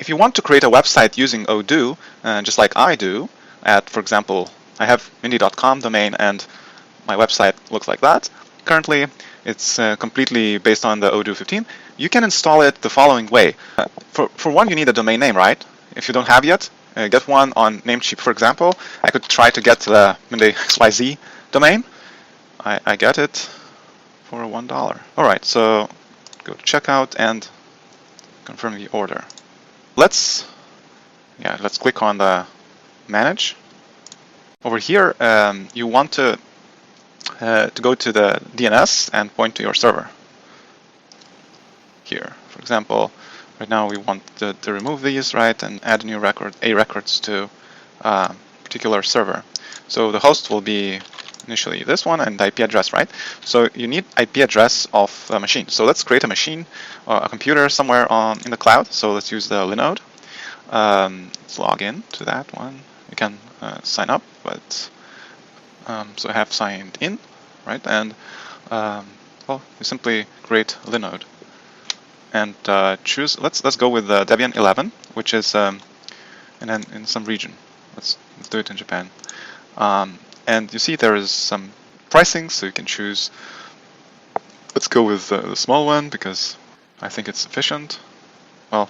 if you want to create a website using Odoo, just like I do, for example, I have mindy.com domain and my website looks like that. Currently, it's completely based on the Odoo 15. You can install it the following way. For one, you need a domain name, right? If you don't have yet, get one on Namecheap, for example. I could try to get the Mindy XYZ domain. I get it for $1. All right, so go to checkout and confirm the order. Let's click on the manage. Over here, you want to go to the DNS and point to your server. Here, for example, right now we want to remove these, right, and add new records to a particular server. So the host will be initially this one and the IP address, right? So you need IP address of a machine. So let's create a machine, a computer somewhere in the cloud. So let's use the Linode. Let's log in to that one. You can sign up, but so I have signed in, right? And well, you simply create Linode and choose. Let's go with Debian 11, which is in some region. Let's do it in Japan. And you see there is some pricing, so you can choose. Let's go with the small one because I think it's sufficient. Well,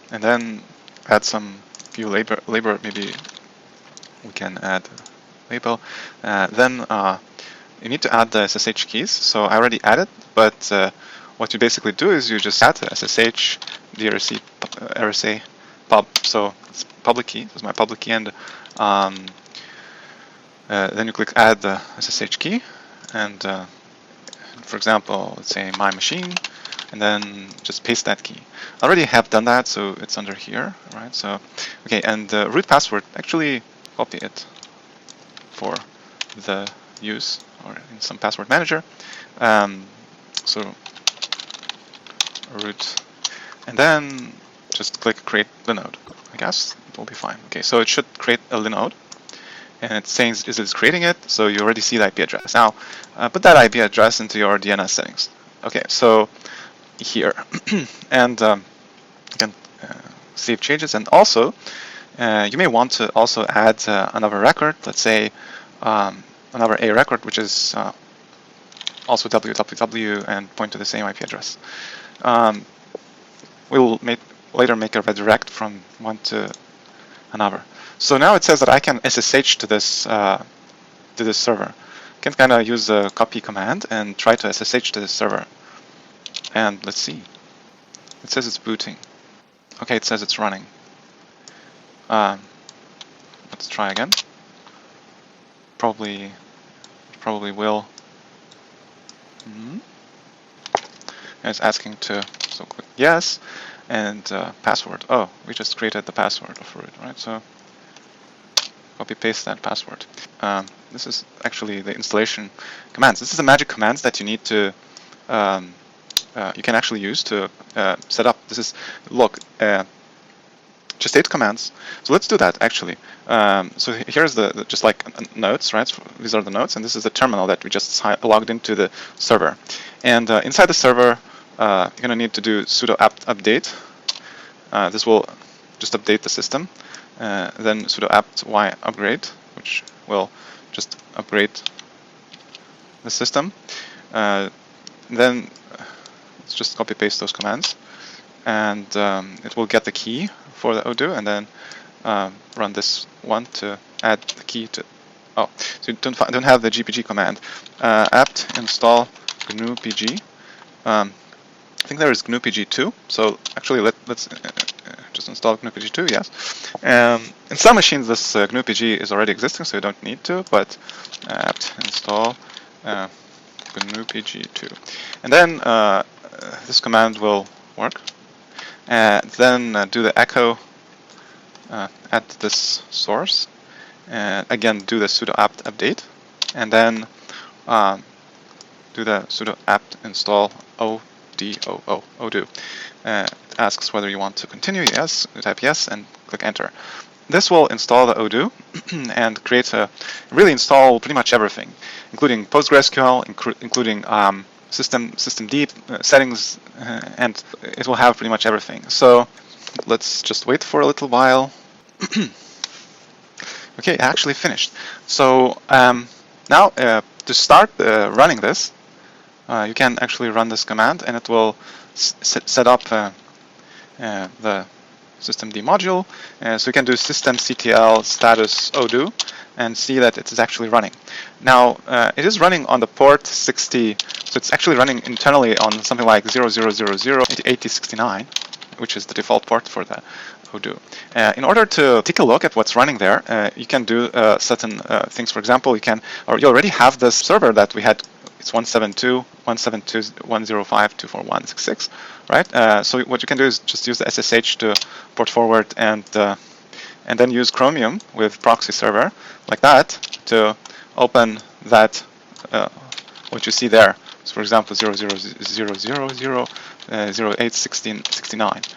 and then add some few labor. Maybe we can add label. Then you need to add the SSH keys. So I already added, but what you basically do is you just add the SSH, DRC, RSA pub. So it's public key. This is my public key, and then you click add the SSH key, and for example, let's say my machine, and then just paste that key. I already have done that, so it's under here, right? So okay, and the root password, actually copy it for the use or in some password manager. So root, and then just click create Linode. I guess it will be fine. Okay, so it should create a Linode. And it's saying it's creating it, so you already see the IP address. Now, put that IP address into your DNS settings. Okay, so here, and you can save changes, and also you may want to also add another record. Let's say another A record, which is also www and point to the same IP address. We'll later make a redirect from one to another. So now it says that I can SSH to this server. I can kind of use the copy command and try to SSH to this server. And let's see. It says it's booting. Okay, it says it's running. Let's try again. Probably will. And it's asking to, so click yes, and password. Oh, we just created the password of root, right? So copy paste that password. This is actually the installation commands. This is the magic commands that you need to you can actually use to set up. This is just 8 commands. So let's do that actually. So here's the just like notes, right? So these are the notes, and this is the terminal that we just logged into the server. And inside the server, you're gonna need to do sudo apt update. This will just update the system. Then sudo apt y upgrade, which will just upgrade the system. Then let's just copy paste those commands, and it will get the key for the Odoo, and then run this one to add the key to. Oh, so you don't have the GPG command. Apt install GNU PG. I think there is GNU PG 2. So actually, let's just install GNU PG 2. Yes. In some machines, this GNU PG is already existing, so you don't need to. But apt install GNU PG 2, and then this command will work. Then do the echo at this source, and again do the sudo apt update, and then do the sudo apt install Odoo. It asks whether you want to continue. Yes, you type yes and click enter. This will install the Odoo and really install pretty much everything, including PostgreSQL, including systemd settings, and it will have pretty much everything. So let's just wait for a little while. Okay, actually finished. So now to start running this, you can actually run this command, and it will set up the systemd module. So you can do systemctl status Odoo and see that it is actually running. Now it is running on the port 60, so it's actually running internally on something like 00008069, which is the default port for the Odoo. In order to take a look at what's running there, you can do certain things. For example, you already have this server that we had. It's 172.168.105.241.66, right? So what you can do is just use the SSH to port forward and then use Chromium with proxy server like that to open that what you see there. So for example, 000000869.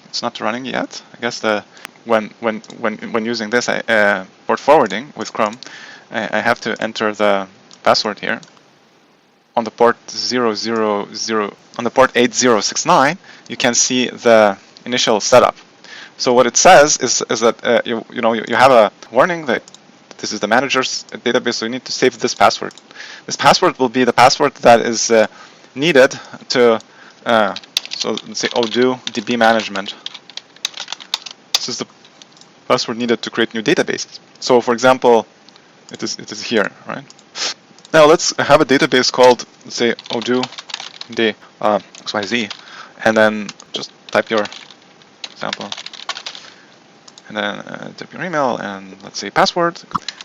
It's not running yet. I guess when using this port forwarding with Chrome, I have to enter the password here. On the port 8069, you can see the initial setup. So what it says is that you have a warning that this is the manager's database, so you need to save this password. This password will be the password that is needed to so let's say Odoo DB management. This is the password needed to create new databases. So for example, it is here, right? Now let's have a database called, let's say, Odoo XYZ, and then just type your example, and then type your email, and let's say password.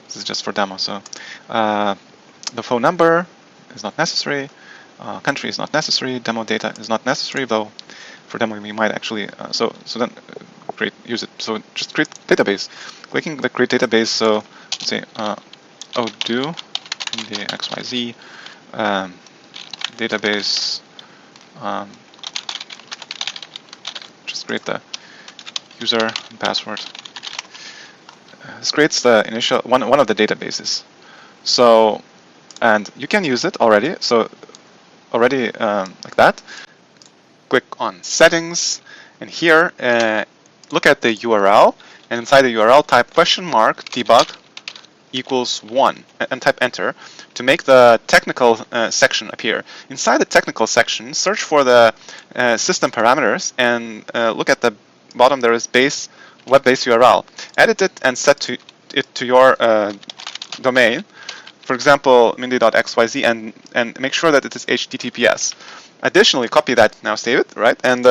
This is just for demo. So the phone number is not necessary, country is not necessary, demo data is not necessary, though for demo we might actually. So then use it. So just create database. Clicking the create database. So let's say Odoo the XYZ database. Just create the user and password. This creates the initial one of the databases. So, and you can use it already. So already like that. Click on settings, and here look at the URL, and inside the URL type $debug equals 1 and type enter to make the technical section appear. Inside the technical section, search for the system parameters and look at the bottom. There is web-based URL. Edit it and set it to your domain. For example, mindy.xyz, and make sure that it is HTTPS. Additionally, copy that, now save it, right? And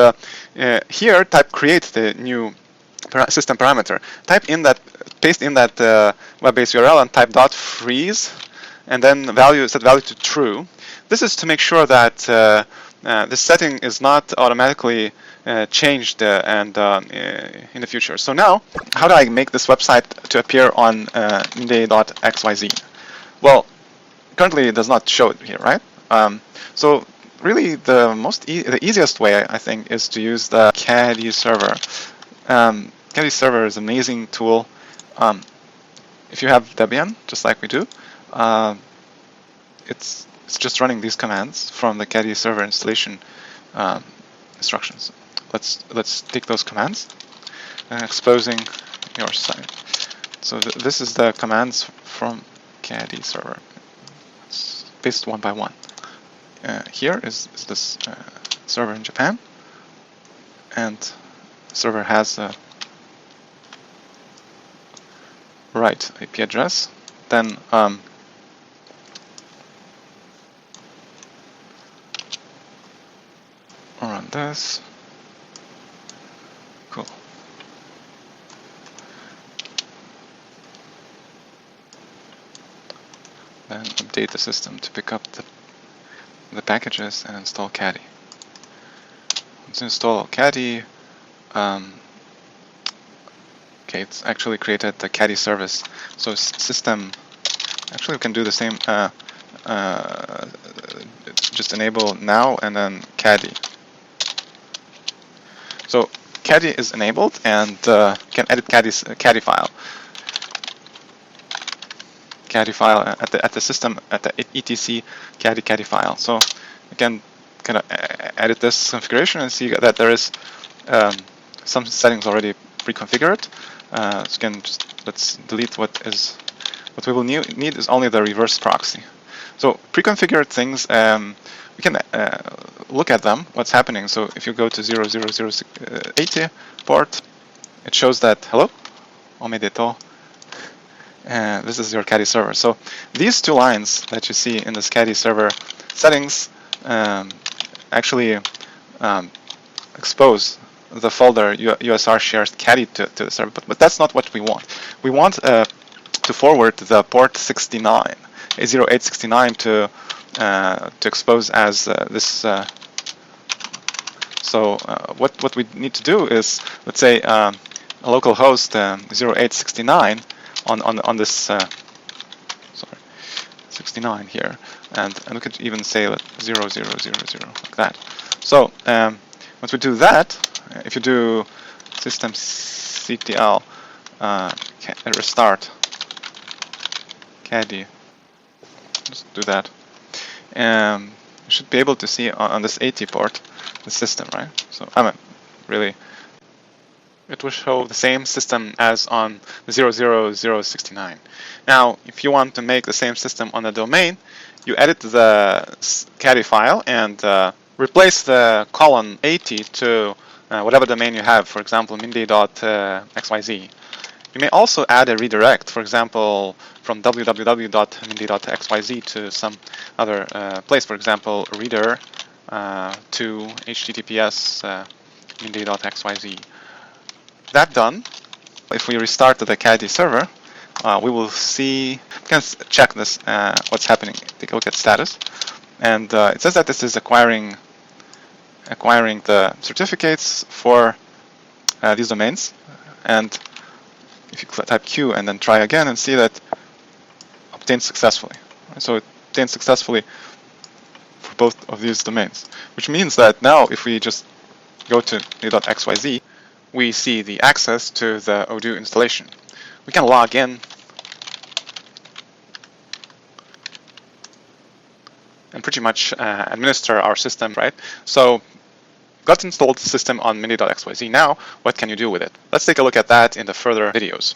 here type create the new system parameter. Paste in that web-based URL and type .freeze, and then set value to true. This is to make sure that this setting is not automatically changed in the future. So now, how do I make this website to appear on mindy.xyz? Well, currently it does not show it here, right? So really, the easiest way, I think, is to use the Caddy server. Caddy server is an amazing tool. If you have Debian, just like we do, it's just running these commands from the Caddy server installation instructions. Let's take those commands, exposing your site. So this is the commands from Caddy server. Let's paste one by one. Here is this server in Japan, and the server has a right IP address. Then run this. Cool. Then update the system to pick up the packages and install Caddy. Let's install Caddy. Okay, it's actually created the Caddy service. So system, actually we can do the same, just enable now and then Caddy. So Caddy is enabled, and you can edit Caddy's Caddy file. Caddy file at the system at the etc Caddy file. So you can kind of edit this configuration and see that there is some settings already pre-configured. So again, let's delete what we will need is only the reverse proxy. So pre-configured things, we can look at them, what's happening. So if you go to 00080 port, it shows that, hello, omedeto, this is your Caddy server. So these two lines that you see in this Caddy server settings actually expose the folder USR shares Caddy to the server, but that's not what we want. We want to forward the port 69, 0869 to expose as this. So what we need to do is, let's say, a local host 0869 on this 69 here, and we could even say 0000 like that. So once we do that, if you do systemctl restart Caddy, just do that, you should be able to see on this 80 port the system, right? So really, it will show the same system as on the 00069. Now, if you want to make the same system on the domain, you edit the Caddy file and replace the colon 80 to whatever domain you have, for example, mindy.xyz. You may also add a redirect, for example, from www.mindy.xyz to some other place, for example, reader to https mindy.xyz. That done, if we restart the Caddy server, we will see, we can check this, what's happening. Take a look at status. And it says that this is acquiring the certificates for these domains. And if you type Q and then try again and see that obtained successfully. So it obtained successfully for both of these domains, which means that now if we just go to mindy.xyz, we see the access to the Odoo installation. We can log in and pretty much administer our system, right? So got installed system on mindy.xyz. Now, what can you do with it? Let's take a look at that in the further videos.